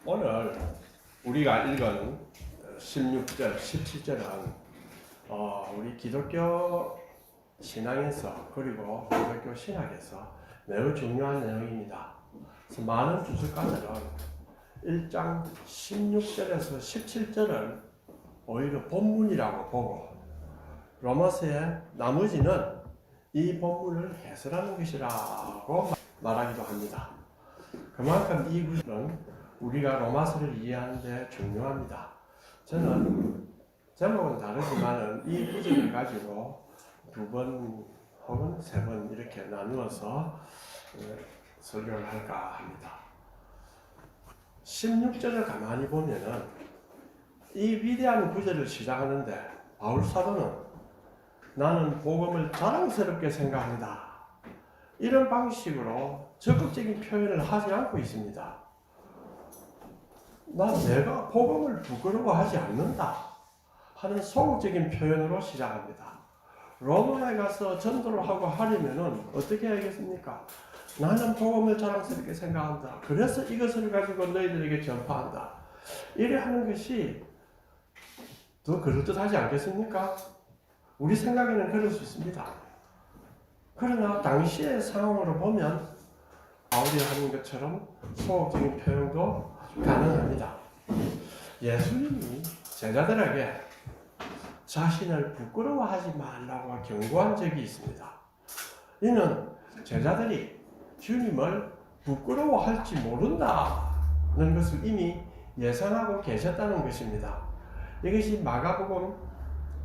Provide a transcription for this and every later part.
오늘 우리가 읽은 16절, 17절은 우리 기독교 신앙에서 그리고 기독교 신학에서 매우 중요한 내용입니다. 그래서 많은 주석가들은 1장 16절에서 17절을 오히려 본문이라고 보고 로마서의 나머지는 이 본문을 해설하는 것이라고 말하기도 합니다. 그만큼 이 구절은 우리가 로마서를 이해하는 데 중요합니다. 저는 제목은 다르지만 이 구절을 가지고 2번 혹은 3번 이렇게 나누어서 설교를 할까 합니다. 16절을 가만히 보면은 이 위대한 구절을 시작하는데 바울 사도는 나는 복음을 자랑스럽게 생각한다. 이런 방식으로 적극적인 표현을 하지 않고 있습니다. 내가 복음을 부끄러워하지 않는다 하는 소극적인 표현으로 시작합니다. 로마에 가서 전도를 하고 하려면 어떻게 해야겠습니까? 나는 복음을 자랑스럽게 생각한다. 그래서 이것을 가지고 너희들에게 전파한다. 이래 하는 것이 더 그럴듯하지 않겠습니까? 우리 생각에는 그럴 수 있습니다. 그러나 당시의 상황으로 보면 바울이 하는 것처럼 소극적인 표현도 가능합니다. 예수님이 제자들에게 자신을 부끄러워하지 말라고 경고한 적이 있습니다. 이는 제자들이 주님을 부끄러워할지 모른다는 것을 이미 예상하고 계셨다는 것입니다. 이것이 마가복음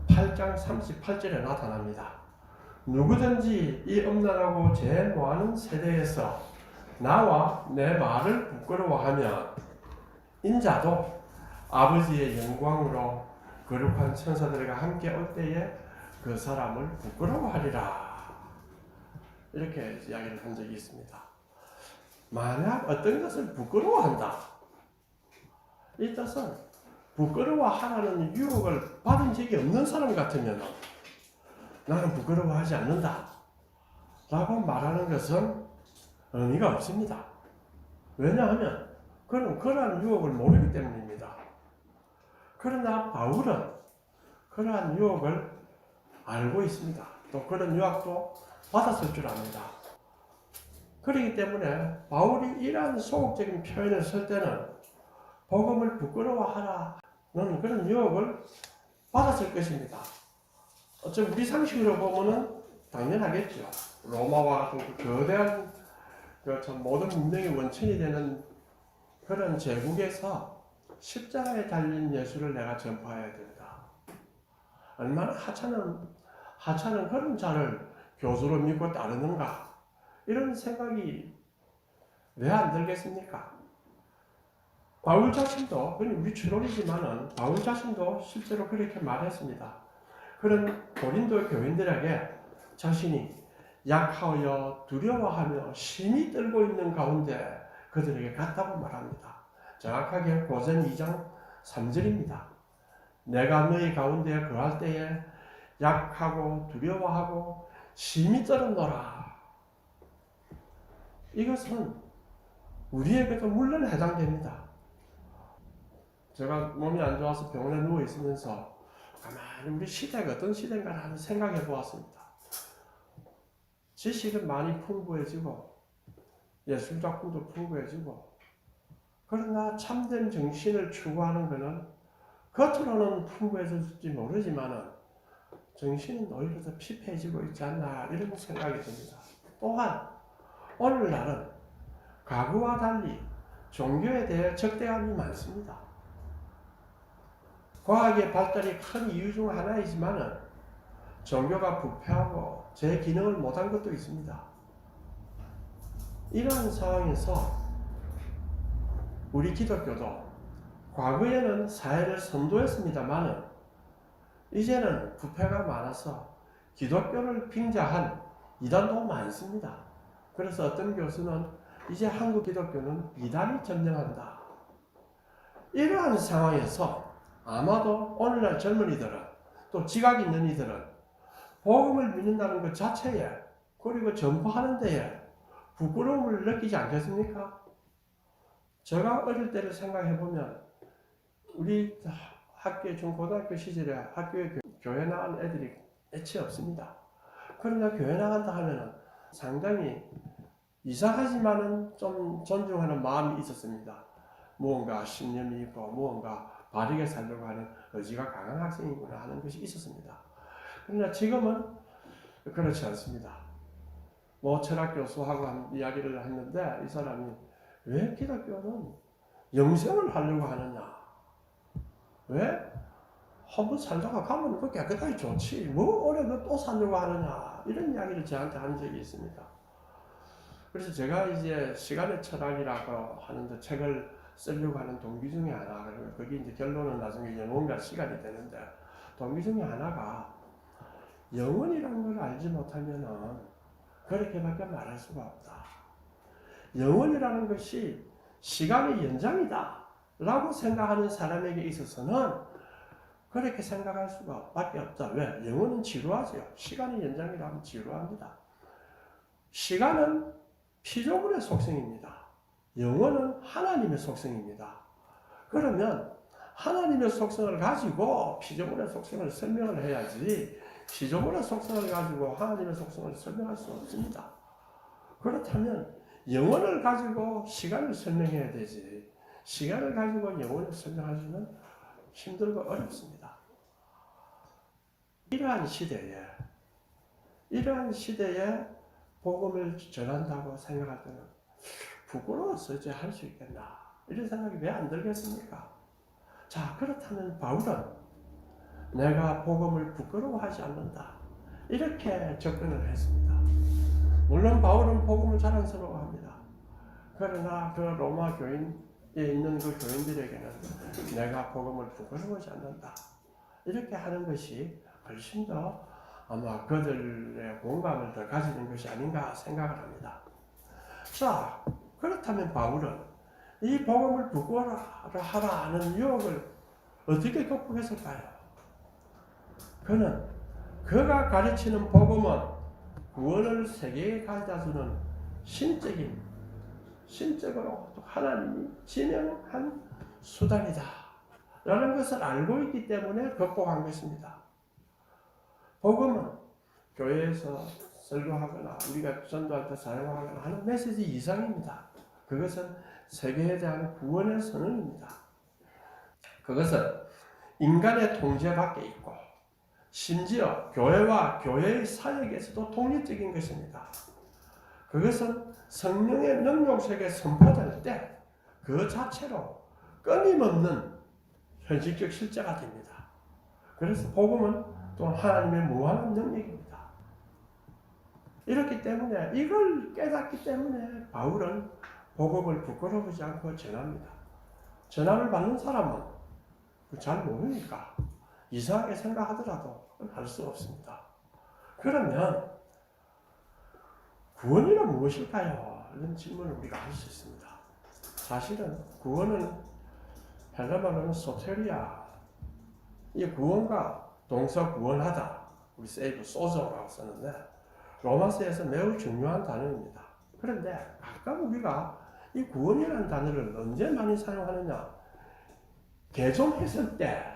8장 38절에 나타납니다. 누구든지 이 엄란하고 죄 노하는 세대에서 나와 내 말을 부끄러워하면 인자도 아버지의 영광으로 거룩한 천사들과 함께 올 때에 그 사람을 부끄러워하리라. 이렇게 이야기를 한 적이 있습니다. 만약 어떤 것을 부끄러워한다. 이 뜻은 부끄러워하라는 유혹을 받은 적이 없는 사람 같으면 나는 부끄러워하지 않는다 라고 말하는 것은 의미가 없습니다. 왜냐하면 그는 그러한 유혹을 모르기 때문입니다. 그러나 바울은 그러한 유혹을 알고 있습니다. 또 그런 유혹도 받았을 줄 압니다. 그렇기 때문에 바울이 이러한 소극적인 표현을 쓸 때는 복음을 부끄러워하라는 그런 유혹을 받았을 것입니다. 어쩜 우리 상식으로 보면은 당연하겠죠. 로마와 같은 거대한 모든 문명의 원천이 되는 그런 제국에서 십자가에 달린 예수를 내가 전파해야 된다. 얼마나 하찮은 그런 자를 교수로 믿고 따르는가. 이런 생각이 왜 안 들겠습니까? 바울 자신도, 우리 추론이지만은 바울 자신도 실제로 그렇게 말했습니다. 그런 고린도 교인들에게 자신이 약하여 두려워하며 심히 떨고 있는 가운데 그들에게 갔다고 말합니다. 정확하게 고전 2장 3절입니다. 내가 너희 가운데 거할 때에 약하고 두려워하고 심히 떨었노라. 이것은 우리에게도 물론 해당됩니다. 제가 몸이 안 좋아서 병원에 누워 있으면서 가만히 우리 시대가 어떤 시대인가 하는 생각해 보았습니다. 지식은 많이 풍부해지고 예술작품도 풍부해지고 그러나 참된 정신을 추구하는 것은 겉으로는 풍부해질지 모르지만 정신은 오히려 더 피폐해지고 있지 않나 이런 생각이 듭니다. 또한 오늘날은 과거와 달리 종교에 대해 적대감이 많습니다. 과학의 발달이 큰 이유 중 하나이지만 종교가 부패하고 제 기능을 못한 것도 있습니다. 이러한 상황에서 우리 기독교도 과거에는 사회를 선도했습니다만 이제는 부패가 많아서 기독교를 빙자한 이단도 많습니다. 그래서 어떤 교수는 이제 한국 기독교는 이단이 점령한다. 이러한 상황에서 아마도 오늘날 젊은이들은 또 지각 있는 이들은 복음을 믿는다는 것 자체에 그리고 전파하는 데에 부끄러움을 느끼지 않겠습니까? 제가 어릴 때를 생각해 보면 우리 학교 중고등학교 시절에 학교에 교회 나간 애들이 애치 없습니다. 그러나 교회 나간다 하면은 상당히 이상하지만은 좀 존중하는 마음이 있었습니다. 무언가 신념이 있고 무언가 바르게 살려고 하는 의지가 강한 학생이구나 하는 것이 있었습니다. 그러나 지금은 그렇지 않습니다. 뭐 철학 교수하고 이야기를 했는데 이 사람이 왜 기독교는 영생을 하려고 하느냐? 왜? 한번 살다가 가면 그 깨끗하게 좋지. 뭐 오래 또 살려고 하느냐? 이런 이야기를 저한테 한 적이 있습니다. 그래서 제가 이제 시간의 철학이라고 하는데 책을 쓰려고 하는 동기 중에 하나, 거기 이제 결론은 나중에 영혼과 시간이 되는데, 동기 중에 하나가 영혼이라는 걸 알지 못하면은 그렇게밖에 말할 수가 없다. 영혼이라는 것이 시간의 연장이다 라고 생각하는 사람에게 있어서는 그렇게 생각할 수가 밖에 없다. 왜? 영혼은 지루하죠. 시간의 연장이라면 지루합니다. 시간은 피조물의 속성입니다. 영혼은 하나님의 속성입니다. 그러면 하나님의 속성을 가지고 피조물의 속성을 설명을 해야지 피조물의 속성을 가지고 하나님의 속성을 설명할 수 없습니다. 그렇다면 영혼을 가지고 시간을 설명해야 되지 시간을 가지고 영혼을 설명하시면 힘들고 어렵습니다. 이러한 시대에 복음을 전한다고 생각할 때는 부끄러워서 이제 할 수 있겠나 이런 생각이 왜 안 들겠습니까? 자, 그렇다면 바울은 내가 복음을 부끄러워하지 않는다 이렇게 접근을 했습니다. 물론 바울은 복음을 자랑스러워합니다. 그러나 그 로마 교인에 있는 그 교인들에게는 내가 복음을 부끄러워하지 않는다 이렇게 하는 것이 훨씬 더 아마 그들의 공감을 더 가지는 것이 아닌가 생각을 합니다. 자, 그렇다면 바울은 이 복음을 부끄러워하라 하는 유혹을 어떻게 극복했을까요? 그는 그가 가르치는 복음은 구원을 세계에 가져다주는 신적으로 하나님이 지명한 수단이다 라는 것을 알고 있기 때문에 극복한 것입니다. 복음은 교회에서 설교하거나 우리가 전도할 때 사용하거나 하는 메시지 이상입니다. 그것은 세계에 대한 구원의 선언입니다. 그것은 인간의 통제 밖에 있고 심지어 교회와 교회의 사역에서도 독립적인 것입니다. 그것은 성령의 능력 속에 선포될 때 그 자체로 끊임없는 현실적 실제가 됩니다. 그래서 복음은 또 하나님의 무한한 능력입니다. 이렇게 때문에 이걸 깨닫기 때문에 바울은 복음을 부끄러워하지 않고 전합니다. 전함을 받는 사람은 잘 모르니까 이상하게 생각하더라도 할 수 없습니다. 그러면 구원이란 무엇일까요? 이런 질문을 우리가 할 수 있습니다. 사실은 구원은 헬라말로는 소테리아, 이 구원과 동사 구원하다, 우리 세이브 소저라고 썼는데 로마서에서 매우 중요한 단어입니다. 그런데 가끔 우리가 이 구원이라는 단어를 언제 많이 사용하느냐? 개종했을 때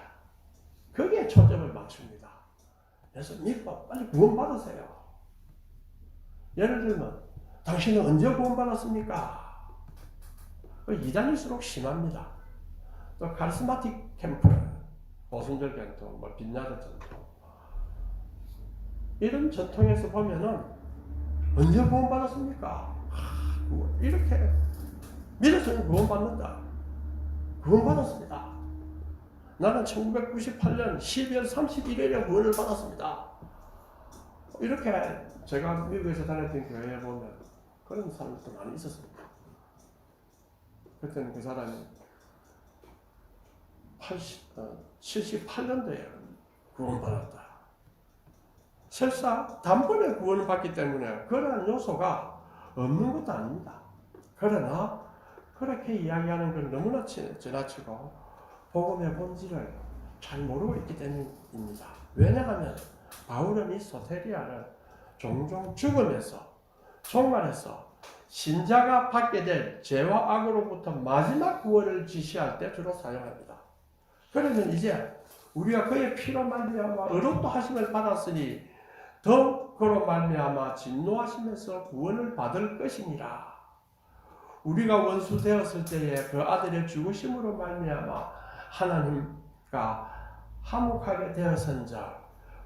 거기에 초점을 맞춥니다. 그래서 믿고 빨리 구원 받으세요. 예를 들면 당신은 언제 구원 받았습니까? 이단일수록 심합니다. 또 카리스마틱 캠프, 보순절 전통, 빛나는 전통 이런 전통에서 보면은 언제 구원 받았습니까? 이렇게 믿어서는 구원 받는다. 구원 받았습니다. 나는 1998년 12월 31일에 구원을 받았습니다. 이렇게 제가 미국에서 다녔던 교회에 보면 그런 사람들도 많이 있었습니다. 그때는 그 사람이 78년도에 구원받았다. 설사 단번에 구원을 받기 때문에 그러한 요소가 없는 것도 아닙니다. 그러나 그렇게 이야기하는 건 너무나 지나치고 복음의 본질을 잘 모르고 있기 때문입니다. 왜냐하면 바울은 이 소테리아를 종종 죽음에서 종말에서 신자가 받게 될 죄와 악으로부터 마지막 구원을 지시할 때 주로 사용합니다. 그러면 이제 우리가 그의 피로 말미암아 의롭다 하심을 받았으니 더 그로 말미암아 진노하시면서 구원을 받을 것이니라. 우리가 원수 되었을 때에 그 아들의 죽으심으로 말미암아 하나님과 화목하게 되어선자,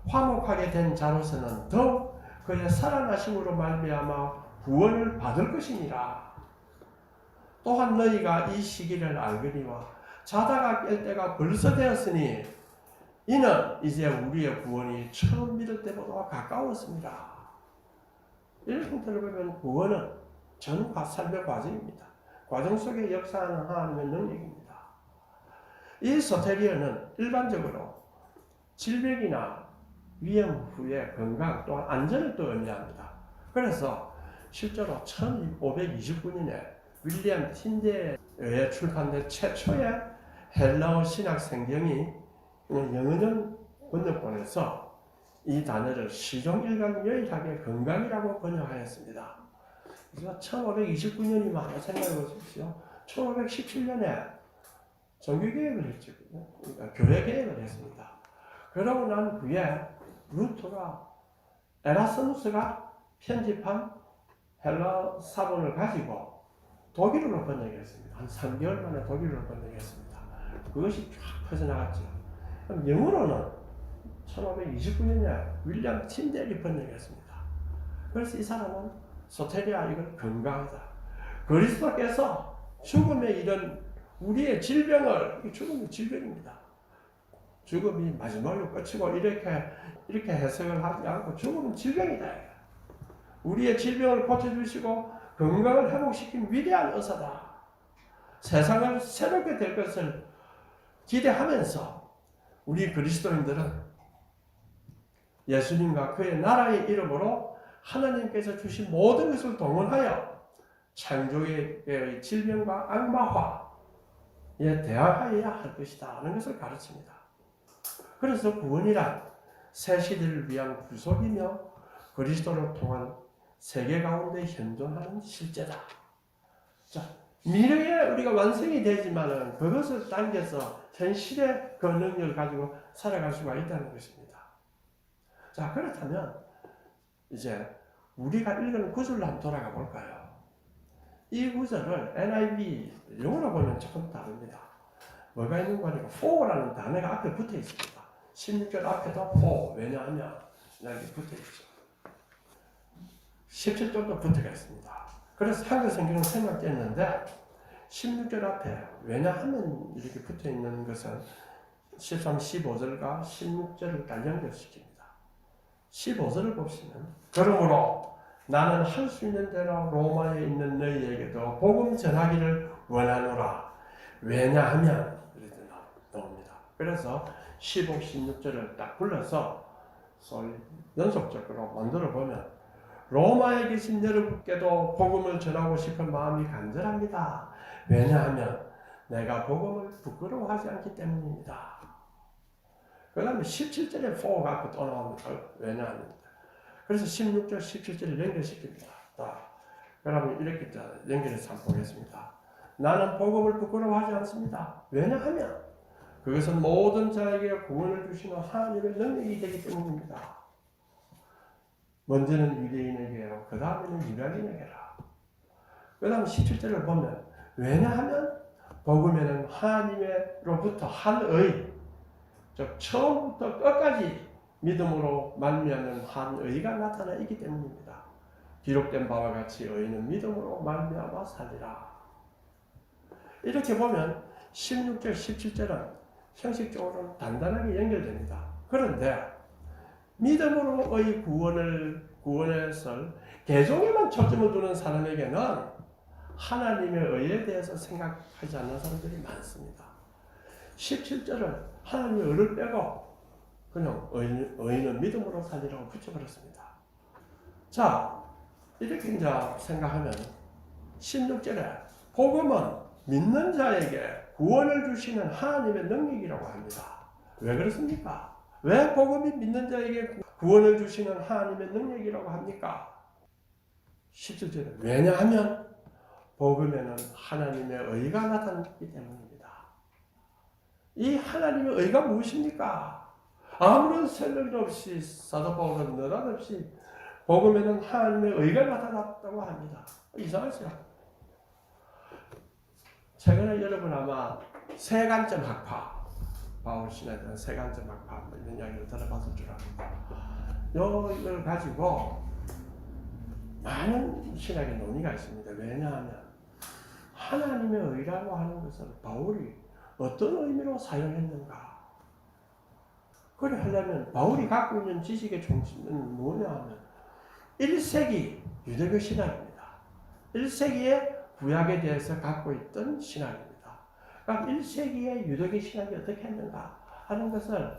화목하게 된 자로서는 더 그의 살아나심으로 말미암아 구원을 받을 것이니라. 또한 너희가 이 시기를 알거니와 자다가 깰 때가 벌써 되었으니 이는 이제 우리의 구원이 처음 믿을 때보다 가까웠습니다. 이런 형태로 보면 구원은 전 삶의 과정입니다. 과정 속에 역사하는 하나님의 능력입니다. 이 소테리아는 일반적으로 질병이나 위험 후에 건강 또한 안전을 또 의미합니다. 그래서 실제로 1529년에 윌리엄 틴데에 의해 출판된 최초의 헬라어 신학 성경이 영어전 번역본에서 이 단어를 시종일관 유일하게 건강이라고 번역하였습니다. 그래서 1529년이면 한번 생각해 보십시오. 1517년에 종교개혁을 했죠. 그러니까 교회개혁을 했습니다. 그러고 난 후에 루터가 에라스무스가 편집한 헬라 사본을 가지고 독일어로 번역했습니다. 한 3개월 만에 독일어로 번역했습니다. 그것이 쫙 퍼져나갔죠. 그럼 영어로는 1529년에 윌리엄 틴델이 번역했습니다. 그래서 이 사람은 소테리아 이걸 건강하다. 그리스도께서 죽음에 이른 우리의 질병을, 죽음이 질병입니다. 죽음이 마지막으로 끝이고 이렇게 해석을 하지 않고 죽음은 질병이다. 우리의 질병을 고쳐주시고 건강을 회복시킨 위대한 의사다. 세상을 새롭게 될 것을 기대하면서 우리 그리스도인들은 예수님과 그의 나라의 이름으로 하나님께서 주신 모든 것을 동원하여 창조의 질병과 악마화에 대항하여야 할 것이다 하는 것을 가르칩니다. 그래서 구원이란 새 시대를 위한 구속이며 그리스도를 통한 세계 가운데 현존하는 실제다. 자, 미래에 우리가 완성이 되지만은 그것을 당겨서 현실의 그 능력을 가지고 살아갈 수가 있다는 것입니다. 자, 그렇다면 이제 우리가 읽은 구절로 한번 돌아가 볼까요? 이 구절을 NIV 영어로 보면 조금 다릅니다. 뭐가 있는 거니까 for라는 단어가 앞에 붙어 있습니다. 16절 앞에도 for, 왜냐하면 이렇게 붙어 있죠. 17절도 붙어 있습니다. 그래서 한글 성경은 생략됐는데 16절 앞에 왜냐하면 이렇게 붙어 있는 것은 13, 15절과 16절을 딱 연결시킵니다. 15절을 보시면 그러므로 나는 할 수 있는 대로 로마에 있는 너희에게도 복음 전하기를 원하노라. 왜냐하면 이렇게 나옵니다. 그래서 15, 16절을 딱 불러서 연속적으로 만들어 보면 로마에 계신 여러분께도 복음을 전하고 싶은 마음이 간절합니다. 왜냐하면 내가 복음을 부끄러워하지 않기 때문입니다. 그 다음에 17절에 for가 앞에 또 나옵니다. 왜냐하면. 그래서 16절, 17절을 연결시킵니다. 그러면 이렇게 연결해서 한번 보겠습니다. 나는 복음을 부끄러워하지 않습니다. 왜냐하면 그것은 모든 자에게 구원을 주시는 하나님의 능력이 되기 때문입니다. 먼저는 유대인에게로 그 다음에는 이방인에게라. 그 다음 17절을 보면 왜냐하면 복음에는 하나님으로부터 한 의, 즉 처음부터 끝까지 믿음으로 말미암는 한 의가 나타나 있기 때문입니다. 기록된 바와 같이 의는 믿음으로 말미암아 살리라. 이렇게 보면 16절, 17절은 형식적으로 단단하게 연결됩니다. 그런데 믿음으로의 구원에서 개종에만 초점을 두는 사람에게는 하나님의 의에 대해서 생각하지 않는 사람들이 많습니다. 17절은 하나님의 의를 빼고 그냥 의인은 믿음으로 살리라고 붙여버렸습니다. 자, 이렇게 이제 생각하면 16절에 복음은 믿는 자에게 구원을 주시는 하나님의 능력이라고 합니다. 왜 그렇습니까? 왜 복음이 믿는 자에게 구원을 주시는 하나님의 능력이라고 합니까? 17절에 왜냐하면 복음에는 하나님의 의가 나타났기 때문입니다. 이 하나님의 의가 무엇입니까? 아무런 설명도 없이 사도 바울은 느닷없이 복음에는 하나님의 의가 나타났다고 합니다. 이상하죠? 최근에 여러분 아마 세간점 학파, 바울 신에 대한 세간점 학파 이런 이야기를 들어봤을 줄 압니다. 이걸 가지고 많은 신학의 논의가 있습니다. 왜냐하면 하나님의 의라고 하는 것을 바울이 어떤 의미로 사용했는가? 그래 하려면 바울이 갖고 있는 지식의 중심은 뭐냐 하면 1세기 유대교 신학입니다. 1세기에 구약에 대해서 갖고 있던 신학입니다. 그럼 1세기의 유대교 신학이 어떻게 했는가 하는 것을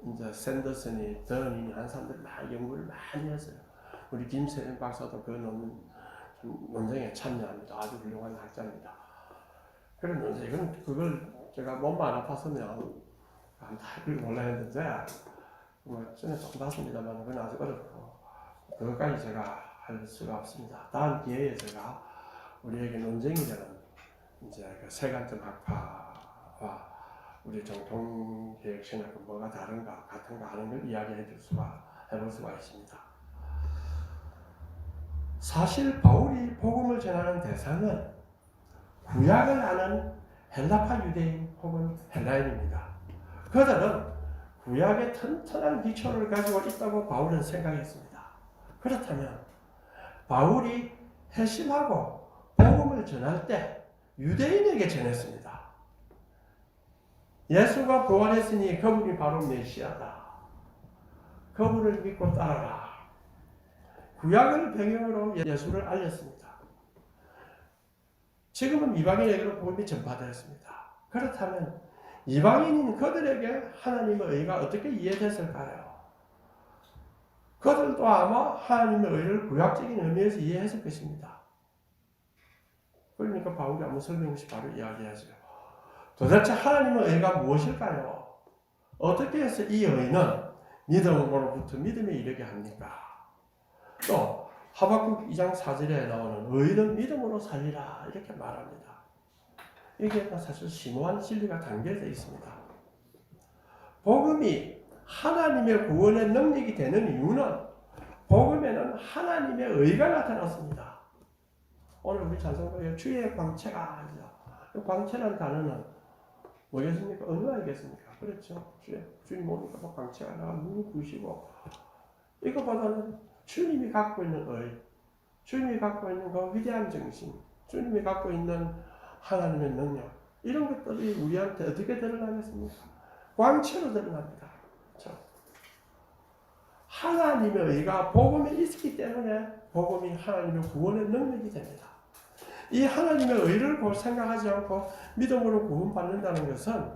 이제 샌더슨이 더니 한 사람들이 많이 연구를 많이 했어요. 우리 김세현 박사도 그 논쟁에 참여합니다. 아주 훌륭한 학자입니다. 그런 논쟁, 그걸 제가 몸만 아팠으면 다 몰라 했는데, 전에 좀 봤습니다만, 그건 아주 어렵고, 그것까지 제가 할 수가 없습니다. 다음 기회에 제가 우리에게 논쟁이 되는 이제 그 세간점 학파와 우리 정통개혁 신학은 뭐가 다른가, 같은가 하는 걸 이야기해볼 수가 있습니다. 사실 바울이 복음을 전하는 대상은 구약을 아는 헬라파 유대인 혹은 헬라인입니다. 그들은 구약의 튼튼한 기초를 가지고 있다고 바울은 생각했습니다. 그렇다면 바울이 회심하고 복음을 전할 때 유대인에게 전했습니다. 예수가 부활했으니 그분이 바로 메시아다. 그분을 믿고 따라라. 구약을 배경으로 예수를 알렸습니다. 지금은 이방인에게로 복음이 전파되었습니다. 그렇다면 이방인인 그들에게 하나님의 의가 어떻게 이해됐을까요? 그들도 아마 하나님의 의를 구약적인 의미에서 이해했을 것입니다. 그러니까 바울이 아무 설명 없이 바로 이야기하죠. 도대체 하나님의 의가 무엇일까요? 어떻게 해서 이 의는 믿음으로부터 믿음에 이르게 합니까? 또 하박국 2장 4절에 나오는 의는 믿음으로 살리라 이렇게 말합니다. 이게 사실 심오한 진리가 담겨져 있습니다. 복음이 하나님의 구원의 능력이 되는 이유는 복음에는 하나님의 의가 나타났습니다. 오늘 우리 찬송가에 주의 광채가 아니죠. 광채라는 단어는 뭐겠습니까? 어느 말이겠습니까? 그렇죠. 주님 오니까 광채가 나가 눈이 부시고 이거보다는 주님이 갖고 있는 의, 주님이 갖고 있는 그 위대한 정신, 주님이 갖고 있는 하나님의 능력, 이런 것들이 우리한테 어떻게 드러나겠습니까? 광채로 드러납니다. 그렇죠? 하나님의 의가 복음에 있기 때문에 복음이 하나님의 구원의 능력이 됩니다. 이 하나님의 의를 생각하지 않고 믿음으로 구원받는다는 것은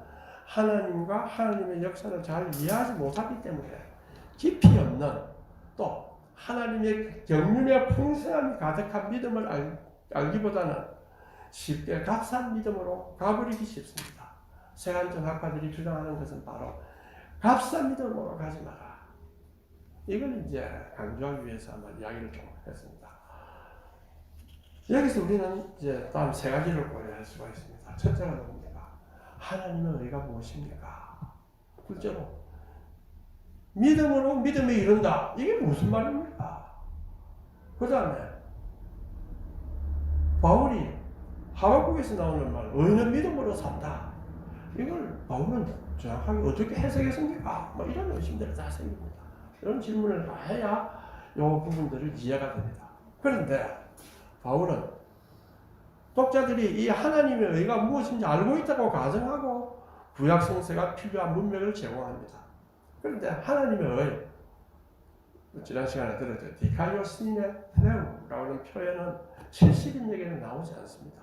하나님과 하나님의 역사를 잘 이해하지 못하기 때문에 깊이 없는 또 하나님의 경륜의 풍성함이 가득한 믿음을 알기보다는 쉽게 값싼 믿음으로 가버리기 쉽습니다. 세간적 학파들이 주장하는 것은 바로 값싼 믿음으로 가지 마라. 이걸 이제 강조하기 위해서 아마 이야기를 좀 했습니다. 여기서 우리는 이제 다음 세 가지를 고려할 수가 있습니다. 첫째가 뭡니까? 하나님의 의가 무엇입니까? 둘째로 믿음으로 믿음에 이른다. 이게 무슨 말입니까? 그 다음에 바울이 하박국에서 나오는 말, 의는 믿음으로 산다. 이걸 바울은 정확하게 어떻게 해석했습니까? 뭐 이런 의심들이 다 생깁니다. 이런 질문을 다 해야 이 부분들을 이해가 됩니다. 그런데 바울은 독자들이 이 하나님의 의가 무엇인지 알고 있다고 가정하고 구약 성서가 필요한 문맥을 제공합니다. 그런데 하나님의 의, 지난 시간에 들었죠. 디카이오스인의 테네우라고 하는 표현은 70인에게는 나오지 않습니다.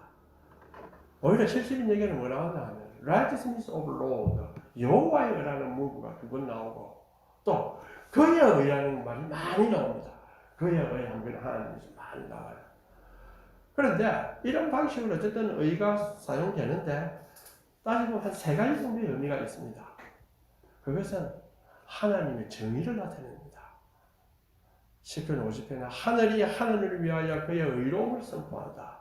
오히려 70인에게는 뭐 나오냐 하면 Righteousness of Lord, 여호와의 의라는 문구가 두 번 나오고 또 그의 의라는 말이 많이 나옵니다. 그의 의 하면 하나님에서 많이 나와요. 그런데 이런 방식으로 어쨌든 의가 사용되는데 따지고 한 세 가지 정도의 의미가 있습니다. 그것은 하나님의 정의를 나타냅니다. 시편 50편에 하늘이 하늘을 위하여 그의 의로움을 선포한다.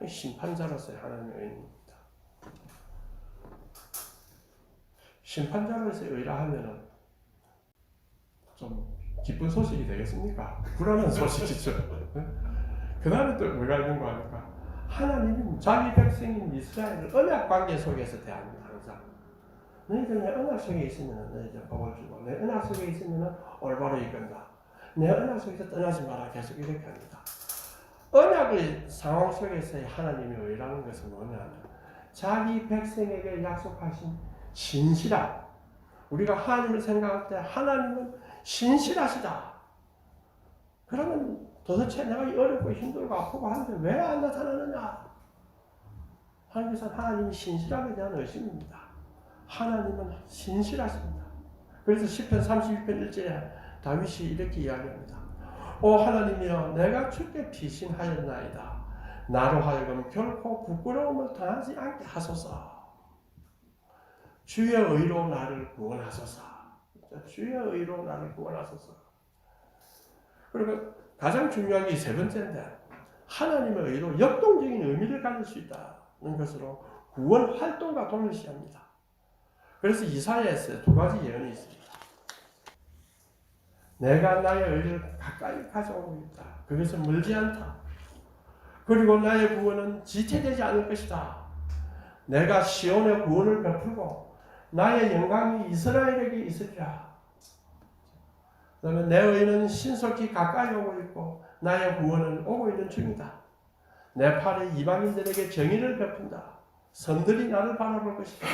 심판자로서의 하나님의 의입니다. 심판자로서의 의라 하면은 좀 기쁜 소식이 되겠습니까? 불안한 소식이죠. 그 다음에 또 뭐가 있는 거 아닙니까? 하나님은 자기 백성인 이스라엘을 언약 관계 속에서 대합니다. 항상 너희들 내 언약 속에 있으면 너희들 복을 주고 내 언약 속에 있으면 올바로 이끈다. 내 언약 속에서 떠나지 마라. 계속 이렇게 합니다. 언약의 상황 속에서의 하나님의 의라는 것은 뭐냐면 자기 백성에게 약속하신 신실함. 우리가 하나님을 생각할 때 하나님은 신실하시다. 그러면 도대체 내가 어렵고 힘들고 아프고 하는데 왜 안 나타나느냐? 하나님께서는 하나님이 신실함에 대한 의심입니다. 하나님은 신실하십니다. 그래서 시편 32편 1절에 다윗이 이렇게 이야기합니다. 오 하나님이여 내가 주께 피신하였나이다. 나로 하여금 결코 부끄러움을 당하지 않게 하소서. 주의 의로 나를 구원하소서. 주의 의로 나를 구원하소서. 그리고 가장 중요한 게 세 번째인데 하나님의 의로 역동적인 의미를 가질 수 있다는 것으로 구원 활동과 동일시합니다. 그래서 이사야에서 두 가지 예언이 있습니다. 내가 나의 의를 가까이 가져오고 있다. 그것은 멀지 않다. 그리고 나의 구원은 지체되지 않을 것이다. 내가 시온의 구원을 베풀고 나의 영광이 이스라엘에게 있으리라. 그러면 내 의는 신속히 가까이 오고 있고 나의 구원은 오고 있는 중이다. 내 팔이 이방인들에게 정의를 베푼다. 섬들이 나를 바라볼 것이다.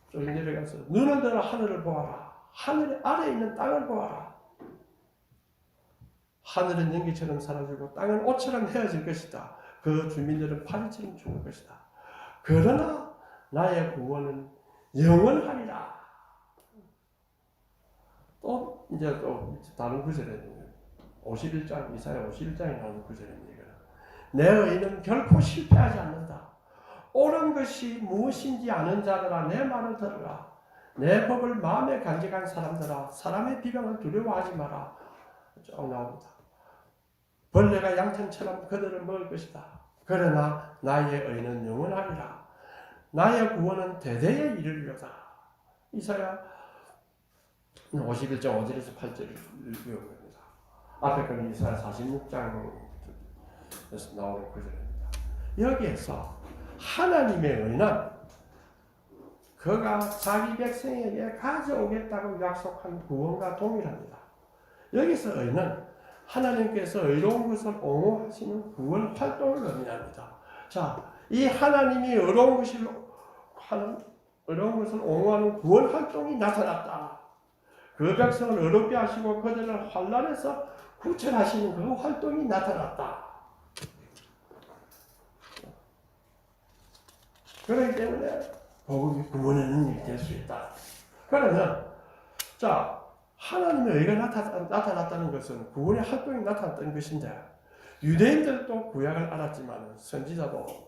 좀 내려가서 눈을 들어 하늘을 보아라. 하늘 아래에 있는 땅을 보아라. 하늘은 연기처럼 사라지고 땅은 옷처럼 헤어질 것이다. 그 주민들은 파리처럼 죽을 것이다. 그러나 나의 구원은 영원하리라. 또 이제 또 다른 구절에 51장 이사야 51장에 나오는 구절입니다. 내 의는 결코 실패하지 않는다. 옳은 것이 무엇인지 아는 자들아 내 말을 들으라. 내 법을 마음에 간직한 사람들아 사람의 비방을 두려워하지 마라. 쭉 나옵니다. 벌레가 양천처럼 그들을 먹을 것이다. 그러나 나의 의는 영원하리라. 나의 구원은 대대에 이르리로다. 이사야 51장 5절에서 8절을 읽어봅니다. 앞에 거는 이사야 46장에서 나오는 구절입니다. 여기에서 하나님의 의는 그가 자기 백성에게 가져오겠다고 약속한 구원과 동일합니다. 여기서 의는 하나님께서 의로운 것을 옹호하시는 구원 활동을 의미합니다. 자, 이 하나님이 의로운 것을 옹호하는 구원 활동이 나타났다. 그 백성을 의롭게 하시고 그들을 환난에서 구출하시는 그 활동이 나타났다. 그렇기 때문에 복음이 구원의 능력이 될 수 있다. 그러면 자 하나님의 의가 나타났다는 것은 구원의 활동이 나타났던 것인데 유대인들도 구약을 알았지만 선지자도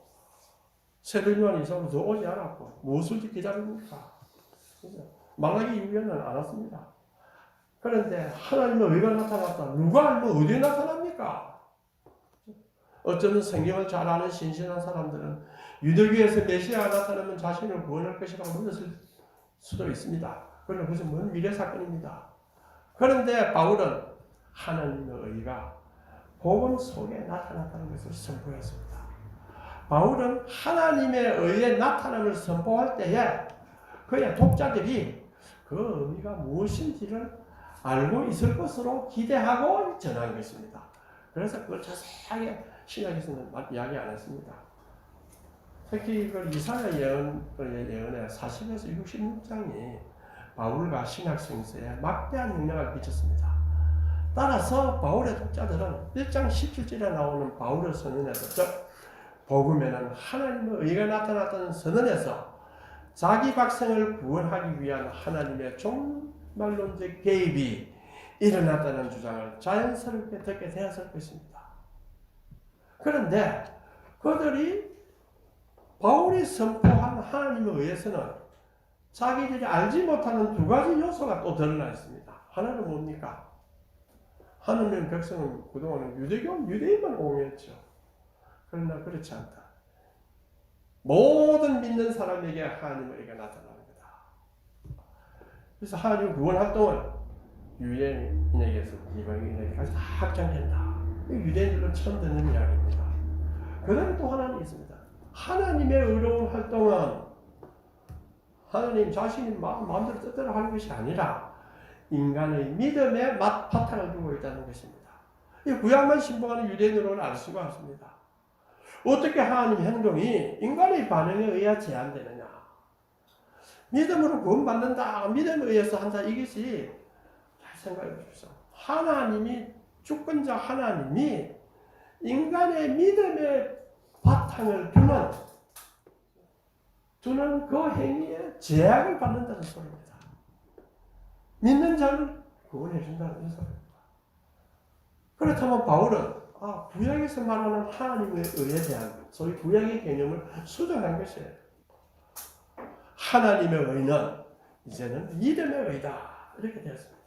세례요한 이사로도 오지 않았고 무엇을 기다립니까? 말라기 이후에는 안 왔습니다. 그런데 하나님의 의가 나타났다. 누가 알면 어디에 나타납니까? 어쩌면 성경을 잘 아는 신신한 사람들은 유대교에서 메시아가 나타나면 자신을 구원할 것이라고 믿었을 수도 있습니다. 그러나 그것은 먼 미래 사건입니다. 그런데 바울은 하나님의 의가 복음 속에 나타났다는 것을 선포했습니다. 바울은 하나님의 의의 나타남을 선포할 때에 그의 독자들이 그 의미가 무엇인지를 알고 있을 것으로 기대하고 전한 것입니다. 그래서 그걸 자세하게 신약에서는 이야기 안 했습니다. 특히 그 이사야 예언의 40에서 66장이 바울과 신약 성서에 막대한 영향을 미쳤습니다. 따라서 바울의 독자들은 1장 17절에 나오는 바울의 선언에서 즉 복음에는 하나님의 의가 나타났다는 선언에서 자기 백성을 구원하기 위한 하나님의 종말론적 개입이 일어났다는 주장을 자연스럽게 듣게 되었을 것입니다. 그런데 그들이 바울이 선포한 하나님에 의해서는 자기들이 알지 못하는 두 가지 요소가 또 드러나 있습니다. 하나는 뭡니까? 하느님 백성은 그동안은 유대인만 옹호했죠. 그러나 그렇지 않다. 모든 믿는 사람에게 하나님의 의가 나타나는 거다. 그래서 하나님의 구원 활동은 유대인에게서 이방인에게까지 다 확장된다. 유대인들은 처음 듣는 이야기입니다. 그 다음에 또 하나님이 있습니다. 하나님의 의로운 활동은 하나님 자신이 마음대로 뜻대로 하는 것이 아니라 인간의 믿음에 바탕을 두고 있다는 것입니다. 이 구약만 신봉하는 유대인으로는 알 수가 없습니다. 어떻게 하나님의 행동이 인간의 반응에 의해 제한되느냐? 믿음으로 구원받는다, 믿음에 의해서 한다, 이것이 잘 생각해 보십시오. 하나님이 주권자 하나님이 인간의 믿음에 바탕을 두는 그 행위에 제약을 받는다는 소리입니다. 믿는 자를 구원해 준다는 소리입니다. 그렇다면 바울은 구약에서 말하는 하나님의 의에 대한 소위 구약의 개념을 수정한 것이에요. 하나님의 의는 이제는 믿음의 의다, 이렇게 되었습니다.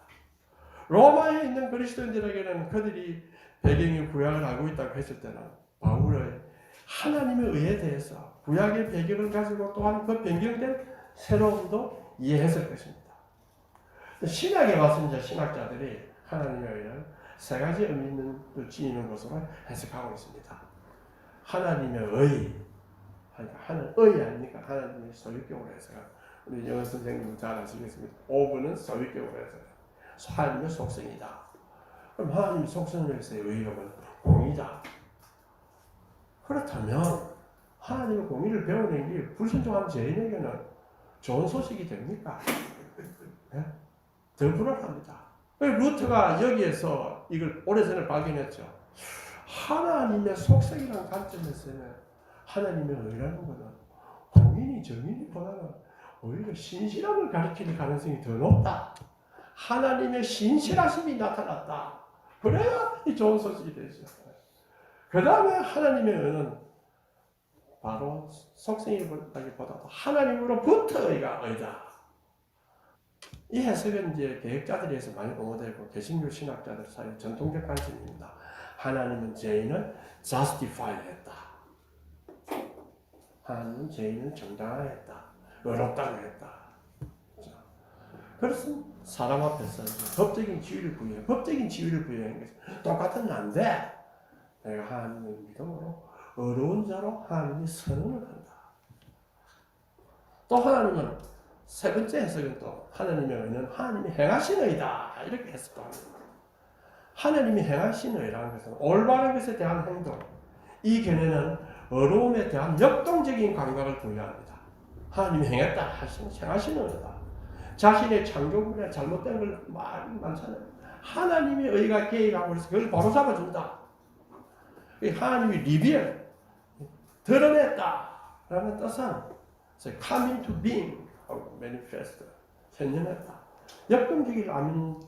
로마에 있는 그리스도인들에게는 그들이 배경이 구약을 알고 있다고 했을 때는 바울의 하나님의 의에 대해서 구약의 배경을 가지고 또한 그 변경된 새로움도 이해했을 것입니다. 신약에 와서 이제 신학자들이 하나님의 의는 세 가지 의미를 지니는 것으로 해석하고 있습니다. 하나님의 의, 하나님 의 아닙니까? 하나님의 소유격으로 해석하고, 우리 영어 선생님은 잘 아시겠습니다. 오브는 소유격으로 해석해요. 하나님의 속성이다. 그럼 하나님의 속성에서의 의로는 공의다. 그렇다면 하나님의 공의를 배우는 게 불순종한 죄인에게는 좋은 소식이 됩니까? 네? 더 불안합니다. 루터가 여기에서 이걸 오래전에 발견했죠. 하나님의 속성이라는 관점에서는 하나님의 의라는 것은 공인이 정인이보다는 오히려 신실함을 가리키는 가능성이 더 높다. 하나님의 신실하심이 나타났다. 그래야 이 좋은 소식이 되죠. 그 다음에 하나님의 의는 바로 속성이라기보다도 하나님으로부터 의가 의다. 이 해석은 이제 개혁자들에서 많이 옹호되고 개신교 신학자들 사이의 전통적 관점입니다. 하나님은 죄인을 justify 했다. 하나님은 죄인을 정당하게 했다. 의롭다고 했다. 그래서 사람 앞에서 법적인 지위를 부여해. 법적인 지위를 부여하는 것은 똑같은 난데 내가 하나님을 믿음으로 어려운 자로 하나님이 선언을 한다. 또 하나님은 세 번째 해석은 또 하나님의 의는 하나님이 행하신 의다, 이렇게 해석합니다. 하나님이 행하신 의라는 것은 올바른 것에 대한 행동, 이 견해는 어려움에 대한 역동적인 감각을 부여합니다. 하나님이 행했다 행하시는 의다. 자신의 창조물에 잘못된 걸 많잖아요. 하나님의 의가 개입하고 있어서 그걸 바로 잡아준다. 하나님이 리비얼, 드러냈다 라는 뜻은 come into being, manifest, 현현했다. 역동적인 아민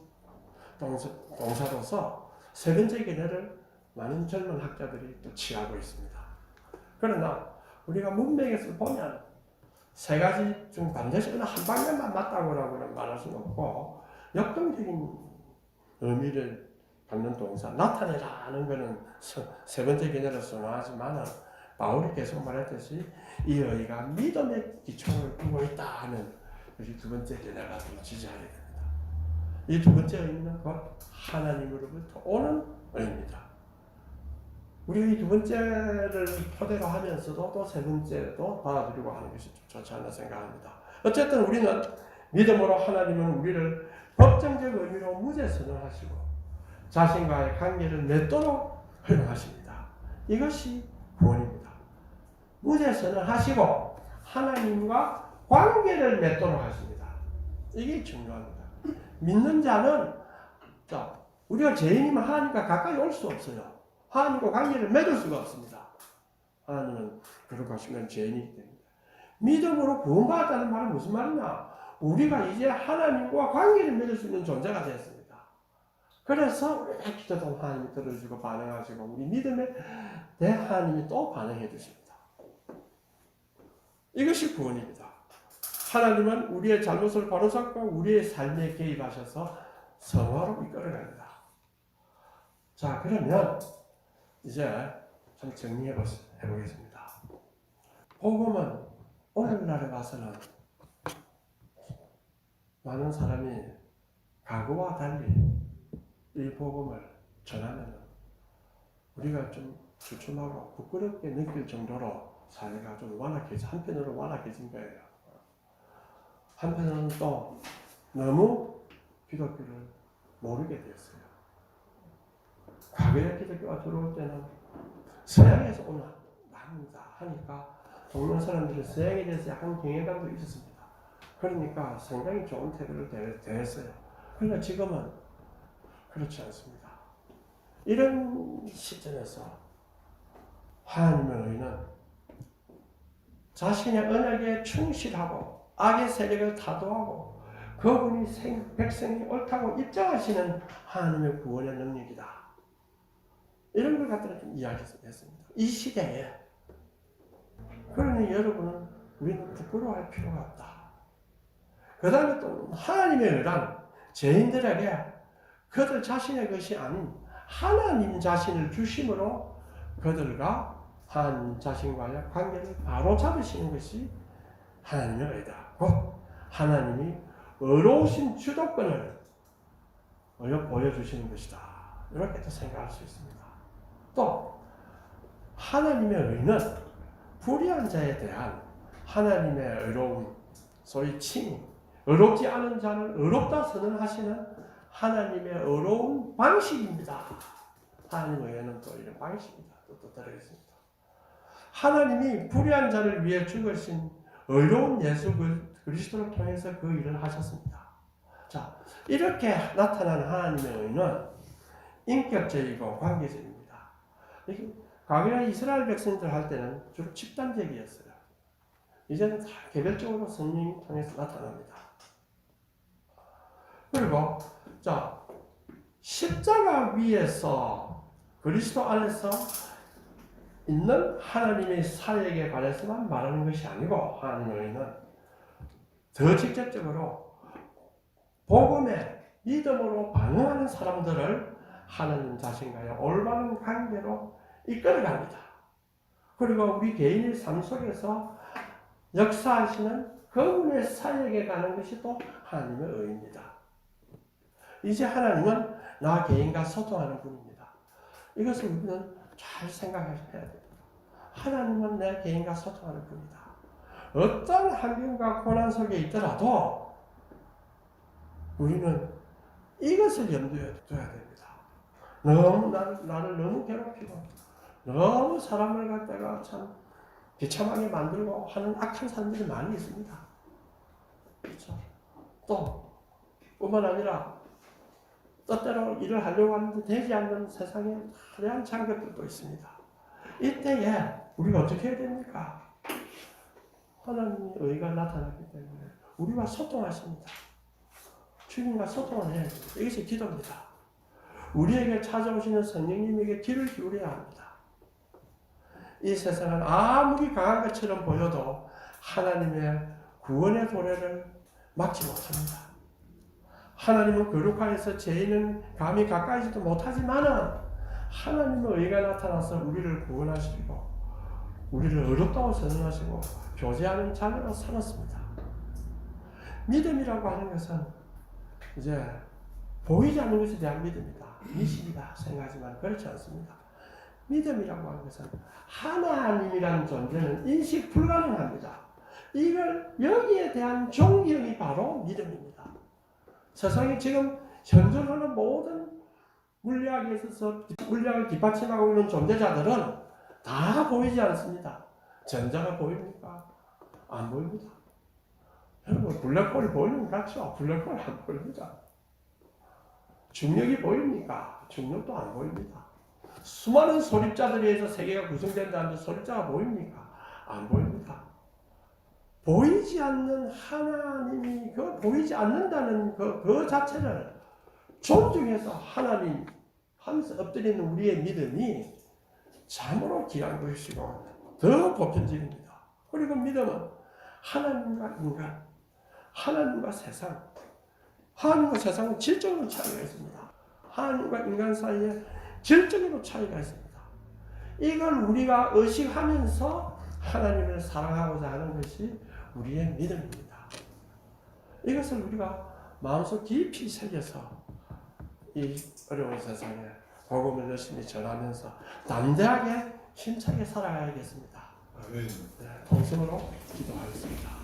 동사로서 세 번째 견해를 많은 젊은 학자들이 또 취하고 있습니다. 그러나 우리가 문맥에서 보면 세 가지 중 반드시 어느 한 방면만 맞다고는 말할 수는 없고, 역동적인 의미를 갖는 동사, 나타내라는 것은 세 번째 견해를 선호하지만 바울이 계속 말했듯이 이 의가 믿음의 기초를 두고 있다 하는 것이 두 번째 견해가 지지하게 됩니다. 이 두 번째 의미는 곧 하나님으로부터 오는 의미입니다. 우리가 이 두 번째를 토대로 하면서도 또 세 번째도 받아들이고 하는 것이 좋지 않나 생각합니다. 어쨌든 우리는 믿음으로 하나님은 우리를 법정적 의미로 무죄 선언하시고 자신과의 관계를 맺도록 허용하십니다. 이것이 구원입니다. 무죄 선언하시고 하나님과 관계를 맺도록 하십니다. 이게 중요합니다. 믿는 자는 우리가 죄인이면 하나님과 가까이 올 수 없어요. 하나님과 관계를 맺을 수가 없습니다. 하나님은 그렇게 하시면 죄인이기 때문에. 믿음으로 구원받았다는 말은 무슨 말이냐? 우리가 이제 하나님과 관계를 맺을 수 있는 존재가 되었습니다. 그래서 우리가 기도도 하나님이 들어주고 반응하시고 우리 믿음에 대해 하나님이 또 반응해 주십니다. 이것이 구원입니다. 하나님은 우리의 잘못을 바로잡고 우리의 삶에 개입하셔서 성화로 이끌어갑니다. 자, 그러면 이제 좀 정리해 보겠습니다. 복음은 오늘날에 와서는 많은 사람이 과거와 달리 이 복음을 전하면 우리가 좀 주춤하고 부끄럽게 느낄 정도로 사회가 좀 한편으로 완악해진 거예요. 한편으로는 또 너무 기독교를 모르게 되었어요. 과거에 기독교가 들어올 때는 서양에서 나옵니다 하니까 동양 사람들이 서양에 대해서 약간 경외감도 있었습니다. 그러니까 상당히 좋은 태도를 대했어요. 그러나 지금은 그렇지 않습니다. 이런 시점에서 하나님의 의는 자신의 언약에 충실하고 악의 세력을 타도하고 그분이 백성이 옳다고 입증하시는 하나님의 구원의 능력이다. 이런 걸 갖다가 좀 이야기했습니다. 이 시대에. 그러니 여러분은 우리는 부끄러워할 필요가 없다. 그 다음에 또 하나님의 의란 죄인들에게 그들 자신의 것이 아닌 하나님 자신을 주심으로 그들과 하나님 자신과의 관계를 바로 잡으시는 것이 하나님의 의다. 곧 하나님이 의로우신 주도권을 보여주시는 것이다. 이렇게도 생각할 수 있습니다. 또 하나님의 의는 불의한 자에 대한 하나님의 의로움, 소위 칭, 의롭지 않은 자를 의롭다 선언하시는 하나님의 의로운 방식입니다. 하나님의 의는 또 이런 방식입니다. 또 들어있습니다. 하나님이 불의한 자를 위해 죽으신 의로운 예수 그리스도를 통해서 그 일을 하셨습니다. 자, 이렇게 나타난 하나님의 의는 인격적이고 관계적입니다. 과거에 이스라엘 백성들 할 때는 주로 집단적이었어요. 이제는 다 개별적으로 성령이 통해서 나타납니다. 그리고 자, 십자가 위에서 그리스도 안에서 있는 하나님의 사역에 관해서만 말하는 것이 아니고 하나님의 의는 더 직접적으로 복음에 믿음으로 반응하는 사람들을 하나님 자신과의 올바른 관계로 이끌어갑니다. 그리고 우리 개인의 삶 속에서 역사하시는 그분의 사역에 가는 것이 또 하나님의 의입니다. 이제 하나님은 나 개인과 소통하는 분입니다. 이것을 우리는 잘 생각해야 됩니다. 하나님은 내 개인과 소통하는 분이다. 어떤 환경과 고난 속에 있더라도 우리는 이것을 염두에 둬야 됩니다. 너무 나를 너무 괴롭히고 너무 사람을 갖다가 참 비참하게 만들고 하는 악한 사람들이 많이 있습니다. 그렇죠? 또 뿐만 아니라 뜻대로 일을 하려고 하는데 되지 않는 세상에 화려한 장벽들도 있습니다. 이때에 우리가 어떻게 해야 됩니까? 하나님의 의가 나타나기 때문에 우리와 소통하십니다. 주님과 소통을 해야 됩니다. 이것이 기도입니다. 우리에게 찾아오시는 성령님에게 귀를 기울여야 합니다. 이 세상은 아무리 강한 것처럼 보여도 하나님의 구원의 도래를 막지 못합니다. 하나님은 거룩하여서 죄인은 감히 가까이지도 못하지만 하나님의 의가 나타나서 우리를 구원하시고 우리를 의롭다고 선언하시고 교제하는 자녀로 삼았습니다. 믿음이라고 하는 것은 이제 보이지 않는 것에 대한 믿음이다. 미신이다 생각하지만 그렇지 않습니다. 믿음이라고 하는 것은 하나님이라는 존재는 인식 불가능합니다. 여기에 대한 존경이 바로 믿음입니다. 세상에 지금 현존하는 모든 물리학에 있어서 물리학을 뒷받침하고 있는 존재자들은 다 보이지 않습니다. 전자가 보입니까? 안 보입니다. 여러분 블랙홀이 보이는 것 같죠? 블랙홀 안 보입니다. 중력이 보입니까? 중력도 안 보입니다. 수많은 소립자들에 의해서 세계가 구성된다는데 소립자가 보입니까? 안 보입니다. 보이지 않는 하나님이 보이지 않는다는 그 자체를 존중해서 하나님 하면서 엎드리는 우리의 믿음이 참으로 귀한 것이고 더 보편적입니다. 그리고 믿음은 하나님과 인간, 하나님과 세상, 하나님과 세상은 질적으로 차이가 있습니다. 하나님과 인간 사이에 질적으로 차이가 있습니다. 이걸 우리가 의식하면서 하나님을 사랑하고자 하는 것이 우리의 믿음입니다. 이것을 우리가 마음속 깊이 새겨서 이 어려운 세상에 복음을 열심히 전하면서 담대하게 힘차게 살아가야겠습니다. 아멘. 통성으로 기도하겠습니다.